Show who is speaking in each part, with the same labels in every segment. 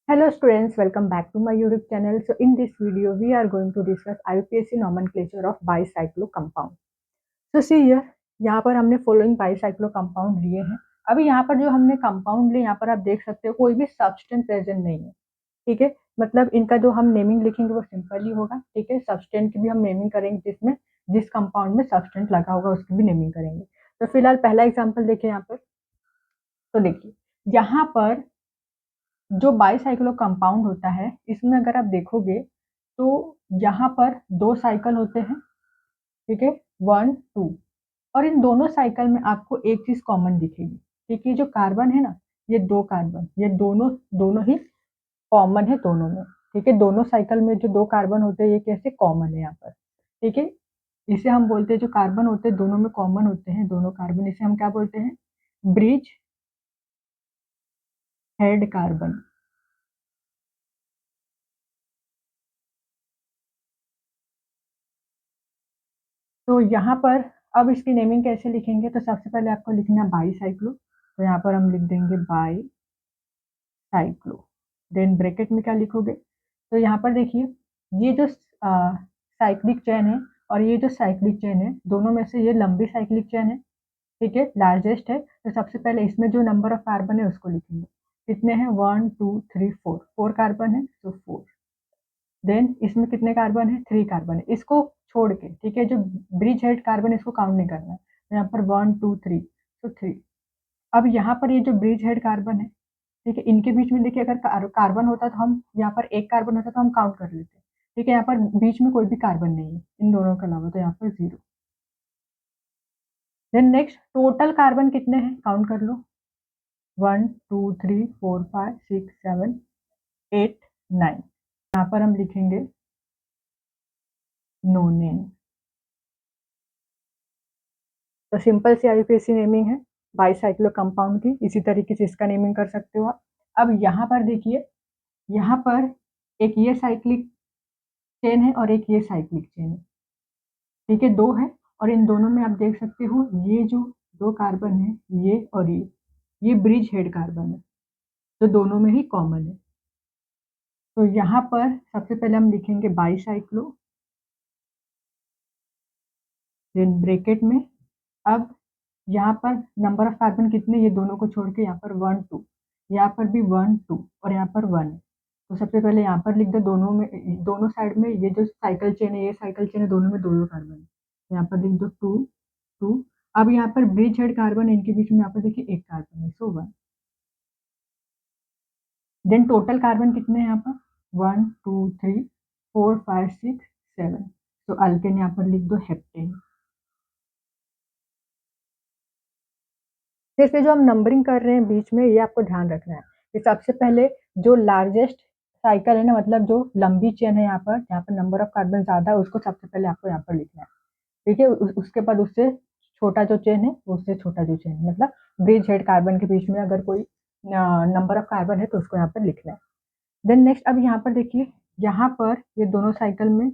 Speaker 1: Hello students, welcome back to my YouTube channel. So in this video, we are going to discuss IUPAC nomenclature of bicyclo compound. So see here, यहाँ पर हमने following bicyclo compound लिए हैं। अभी यहाँ पर जो हमने कंपाउंड लिए, यहाँ पर आप देख सकते हो कोई भी सब्सटेंस प्रेजेंट नहीं है। ठीक है, मतलब इनका जो हम नेमिंग लिखेंगे वो सिंपल ही होगा। ठीक है, सब्सटेंस की भी हम नेमिंग करेंगे, जिसमें जिस कंपाउंड में सब्सटेंस लगा होगा उसकी भी नेमिंग करेंगे। तो फिलहाल पहला एग्जाम्पल देखिए यहाँ पर। तो देखिए यहाँ पर जो बाईसाइक्लो कंपाउंड होता है, इसमें अगर आप देखोगे तो यहाँ पर 2 साइकिल होते हैं। ठीक है, 1 2, और इन दोनों साइकिल में आपको एक चीज कॉमन दिखेगी। ठीक है, जो कार्बन है ना, ये 2 कार्बन, ये दोनों दोनों ही कॉमन है दोनों में। ठीक है, दोनों साइकिल में जो 2 कार्बन होते हैं ये कैसे कॉमन है यहाँ पर। ठीक है, इसे हम बोलते हैं, जो कार्बन होते हैं दोनों में कॉमन होते हैं, दोनों कार्बन, इसे हम क्या बोलते हैं, ब्रिज हेड कार्बन। तो यहाँ पर अब इसकी नेमिंग कैसे लिखेंगे, तो सबसे पहले आपको लिखना है बाईसाइक्लो। तो यहाँ पर हम लिख देंगे बाईसाइक्लो। देन ब्रैकेट में क्या लिखोगे, तो यहाँ पर देखिए ये जो साइक्लिक चेन है और ये जो साइक्लिक चेन है, दोनों में से ये लंबी साइक्लिक चेन है। ठीक है, लार्जेस्ट है। तो सबसे पहले इसमें जो नंबर ऑफ कार्बन है उसको लिखेंगे। कितने हैं, 1 2 3 4, 4 कार्बन है तो 4। देन इसमें कितने कार्बन है, 3 कार्बन है, इसको छोड़ के। ठीक है, जो ब्रिज हेड कार्बन इसको काउंट नहीं करना है। तो यहाँ पर 1 2 3, तो 3। अब यहाँ पर ये जो ब्रिज हेड कार्बन है, ठीक है, इनके बीच में देखिए, अगर कार्बन होता तो हम यहाँ पर एक कार्बन होता तो हम काउंट कर लेते। ठीक है, यहाँ पर बीच में कोई भी कार्बन नहीं है इन दोनों के अलावा, तो यहाँ पर 0। देन नेक्स्ट, टोटल कार्बन कितने हैं काउंट कर लो, 1 2 3 4 5 6 7 8 9। यहाँ पर हम लिखेंगे नोनेन। तो सिंपल सी आईयूपीएसी नेमिंग है बाईसाइक्लो कंपाउंड की। इसी तरीके से इसका नेमिंग कर सकते हो आप। अब यहाँ पर देखिए, यहाँ पर एक ये साइक्लिक चेन है और एक ये साइक्लिक चेन है। ठीक है, 2 है, और इन दोनों में आप देख सकते हो ये जो 2 कार्बन है, ये और ये ब्रिज हेड कार्बन है, जो दोनों में ही कॉमन है। तो यहाँ पर सबसे पहले हम लिखेंगे बाईसाइक्लो, देन ब्रैकेट में। अब यहाँ पर नंबर ऑफ कार्बन कितने, ये दोनों को छोड़ के यहाँ पर 1 2, यहाँ पर भी 1 2 और यहाँ पर 1 है। तो सबसे पहले यहाँ पर लिख दो, दोनों में, दोनों साइड में ये जो साइकिल चेन है, ये साइकिल चेन है, दोनों में 2 कार्बन है। तो यहाँ पर लिख दो 2 2। अब यहाँ पर ब्रिज हेड कार्बन, इनके बीच में यहाँ पर देखिए एक कार्बन है, सो 1। देन टोटल कार्बन कितने हैं यहाँ पर, 1 2 3 4 5 6 7। तो अल्केन यहाँ पर लिख दो हेप्टेन। फिर से जो हम नंबरिंग कर रहे हैं बीच में, ये आपको ध्यान रखना है कि सबसे पहले जो लार्जेस्ट साइकिल है ना, मतलब जो लंबी चेन है, यहाँ पर नंबर ऑफ कार्बन ज्यादा है, उसको सबसे पहले आपको यहाँ पर लिखना है। ठीक है, उसके बाद उससे छोटा जो चेन है, उससे छोटा जो चेन है, मतलब ब्रिज हेड कार्बन के बीच में अगर कोई नंबर ऑफ कार्बन है तो उसको यहाँ पर लिखना है। देन नेक्स्ट, अब यहाँ पर देखिए, यहाँ पर ये दोनों साइकिल में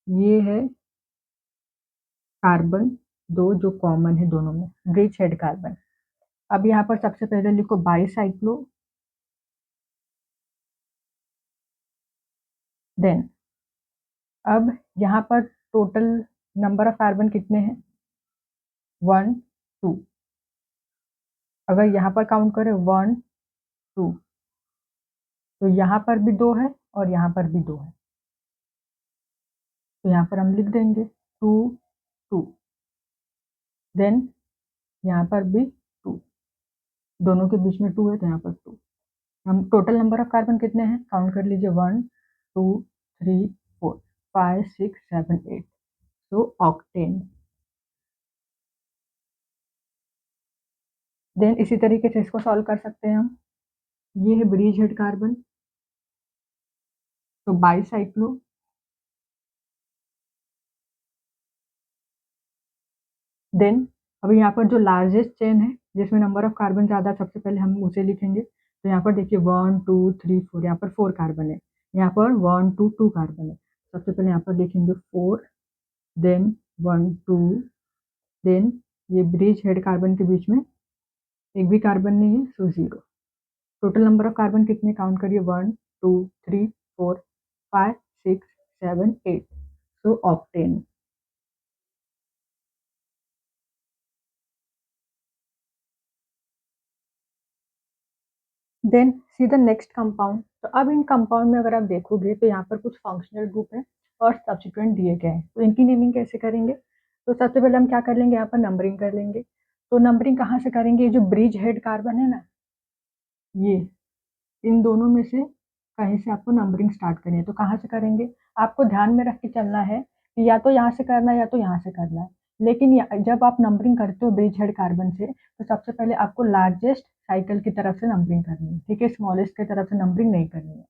Speaker 1: ये है कार्बन 2 जो कॉमन है दोनों में, ब्रिज हेड कार्बन। अब यहाँ पर सबसे पहले लिखो बाईसाइक्लो। देन अब यहाँ पर टोटल नंबर ऑफ कार्बन कितने हैं, 1 2। अगर यहाँ पर काउंट करें 1 2, तो यहाँ पर भी 2 है और यहाँ पर भी 2 है। तो यहाँ पर हम लिख देंगे 2 2। देन यहाँ पर भी 2, दोनों के बीच में 2 है तो यहाँ पर 2। हम टोटल नंबर ऑफ कार्बन कितने हैं काउंट कर लीजिए, 1 2 3 4 5 6 7 8। तो ऑक्टेन। देन इसी तरीके से इसको सॉल्व कर सकते हैं हम। ये है ब्रिज हेड कार्बन, तो बाईसाइक्लो। देन अभी यहाँ पर जो लार्जेस्ट चेन है, जिसमें नंबर ऑफ कार्बन ज़्यादा, सबसे पहले हम उसे लिखेंगे। तो यहाँ पर देखिए 1 2 3 4, यहाँ पर 4 कार्बन है, यहाँ पर 1 2 2 कार्बन है। सबसे पहले यहाँ पर लिखेंगे 4, देन 1 2, देन ये ब्रिज हेड कार्बन के बीच में एक भी कार्बन नहीं है, सो 0। टोटल नंबर ऑफ कार्बन कितने काउंट करिए, 1 2 3 4 5 6 7 8, so octane. Then see the next compound. तो अब इन कंपाउंड में अगर आप देखोगे तो यहाँ पर कुछ फंक्शनल ग्रुप है और सब्सिट्यूएंट दिए गए हैं, तो इनकी नेमिंग कैसे करेंगे? तो सबसे पहले हम क्या कर लेंगे, यहाँ पर नंबरिंग कर लेंगे। तो नंबरिंग कहाँ से करेंगे? जो ब्रिज हेड कार्बन है ना, ये इन दोनों में से कहीं से आपको नंबरिंग स्टार्ट करनी है। तो कहाँ से करेंगे? आपको ध्यान में रख के चलना है कि या तो यहाँ से करना है या तो यहाँ से करना है। लेकिन जब आप नंबरिंग करते हो ब्रिज हेड कार्बन से, तो सबसे पहले आपको लार्जेस्ट साइकिल की तरफ से नंबरिंग करनी है, ठीक है? स्मॉलेस्ट की तरफ से नंबरिंग नहीं करनी है।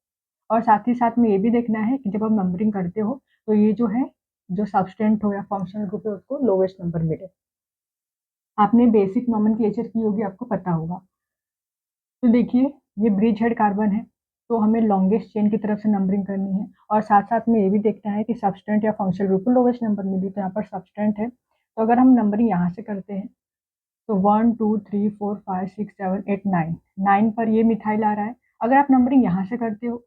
Speaker 1: और साथ ही साथ में ये भी देखना है कि जब आप नंबरिंग करते हो तो ये जो है, जो सब्सटेंट हो या फंक्शनल ग्रुप है, उसको लोवेस्ट नंबर मिले। आपने बेसिक नोमेनक्लेचर की होगी, आपको पता होगा। तो देखिए, ये ब्रिज हेड कार्बन है, तो हमें लॉन्गेस्ट चेन की तरफ से नंबरिंग करनी है और साथ साथ में ये भी देखना है कि सब्सटेंट या फंक्शनल ग्रुप को लोवेस्ट नंबर मिली। तो यहाँ पर सब्सटेंट है, तो अगर हम नंबरिंग यहाँ से करते हैं तो 1 2 3 4 5 6 7 8 9, 9 पर ये मिथाइल आ रहा है। अगर आप नंबरिंग यहाँ से करते हो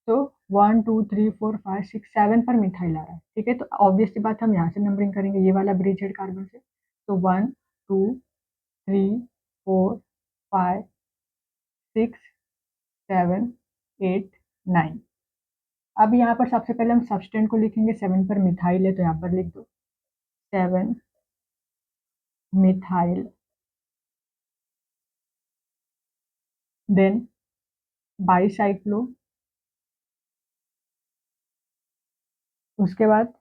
Speaker 1: तो 1 2 3 4 5 6 7 पर मिथाइल आ रहा है, ठीक है? तो ऑब्वियस सी बात, हम यहाँ से नंबरिंग करेंगे ये वाला ब्रिज हेड कार्बन से। तो 1 2 3 4 5 6 7 8 9। अब यहाँ पर सबसे पहले हम सब्सटेंट को लिखेंगे। 7 पर मिथाइल है तो यहाँ पर लिख दो 7 मिथाइल। देन बाईसाइक्लो, उसके बाद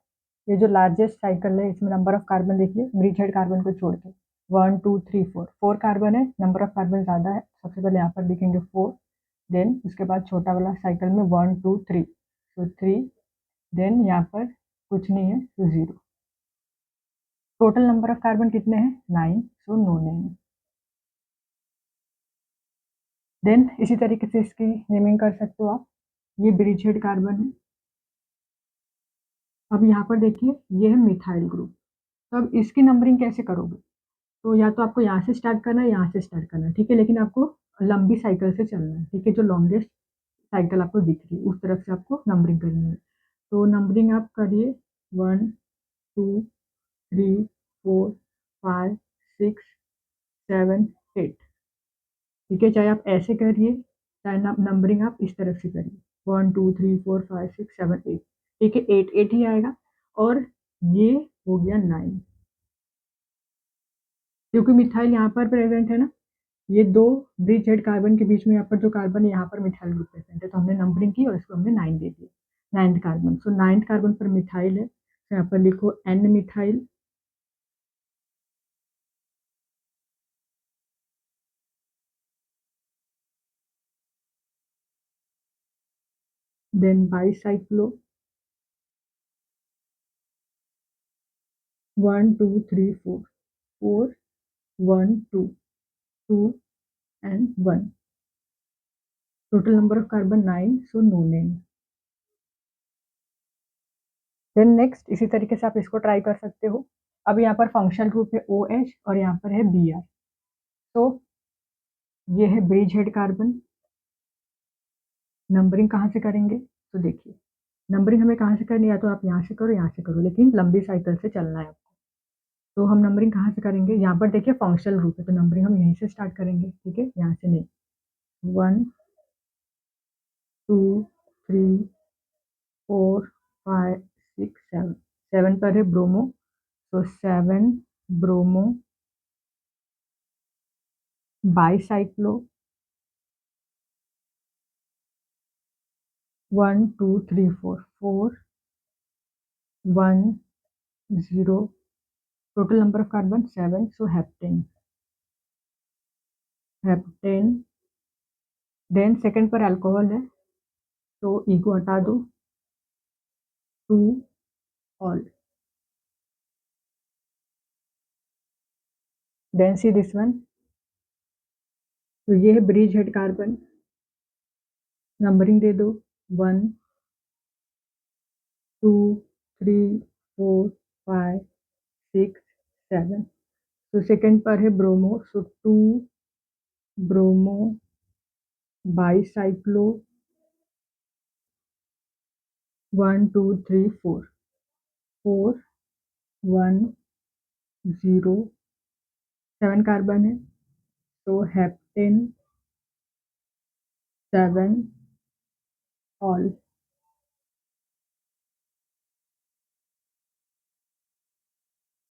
Speaker 1: ये जो लार्जेस्ट साइकिल है इसमें नंबर ऑफ कार्बन देखिए ब्रिज हेड कार्बन को छोड़ के 1 2 3 4, 4 कार्बन है, नंबर ऑफ कार्बन ज़्यादा है, सबसे पहले यहाँ पर लिखेंगे 4। देन उसके बाद छोटा वाला साइकिल में 1 2 3, तो 3। देन यहाँ पर कुछ नहीं है तो 0। टोटल नंबर ऑफ कार्बन कितने हैं? 9, सो नो नेम। देन इसी तरीके से इसकी नेमिंग कर सकते हो आप। ये ब्रिज हेड कार्बन है। अब यहाँ पर देखिए, ये है मिथाइल ग्रुप। तो अब इसकी नंबरिंग कैसे करोगे? तो या तो आपको यहाँ से स्टार्ट करना है, यहाँ से स्टार्ट करना है, ठीक है? लेकिन आपको लंबी साइकिल से चलना है, ठीक है? जो लॉन्गेस्ट साइकिल आपको दिख रही है उस तरफ से आपको नंबरिंग करनी है। तो नंबरिंग आप करिए 1 2 3 4 5 6 7 8, ठीक है? चाहे आप ऐसे करिए, चाहे नंबरिंग आप इस तरफ से करिए 1 2 3 4 5 6 7 8, ठीक है? 8 8 ही आएगा। और ये हो गया 9, क्योंकि मिथाइल यहाँ पर प्रेजेंट है ना, ये दो ब्रिज हेड कार्बन के बीच में यहाँ पर जो कार्बन है, यहाँ पर मिथाइल ग्रुप प्रेजेंट है, तो हमने नंबरिंग की और इसको हमने 9 दे दिया, 9th कार्बन। सो 9th कार्बन पर मिथाइल है, तो यहाँ पर लिखो N methyl. Then bicyclo 1 2 3 4, 4 1 2 2 and 1, total number of carbon 9, so no name. Then next इसी तरीके से आप इसको ट्राई कर सकते हो। अब यहाँ पर फंक्शनल ग्रुप है OH और यहाँ पर है Br। तो ये है ब्रिज हेड कार्बन। नंबरिंग कहाँ से करेंगे? तो देखिए, नंबरिंग हमें कहाँ से करनी है? या तो आप यहाँ से करो, यहाँ से करो, लेकिन लंबी साइकिल से चलना है आपको। तो हम नंबरिंग कहाँ से करेंगे? यहाँ पर देखिए फंक्शनल ग्रुप है, तो नंबरिंग हम यहीं से स्टार्ट करेंगे, ठीक है? यहाँ से नहीं। 1 2 3 4 5 6 7, 7 पर है ब्रोमो, तो 7 bromo. Bicyclo 1 2 3 4, 4 1 0, total number of carbon 7, so heptane. Heptane. Then second पर अल्कोहल है, तो ईगो हटा दो, 2 ol. Then see this one. तो ये है ब्रिज हेड कार्बन। नंबरिंग दे दो 1 2 3 4 5 6 7। तो सेकंड पर है ब्रोमो, सो 2 ब्रोमो बाईसाइक्लो 1 2 3 4 4 1 0 7 कार्बन है, तो हेप्टेन 7 ऑल।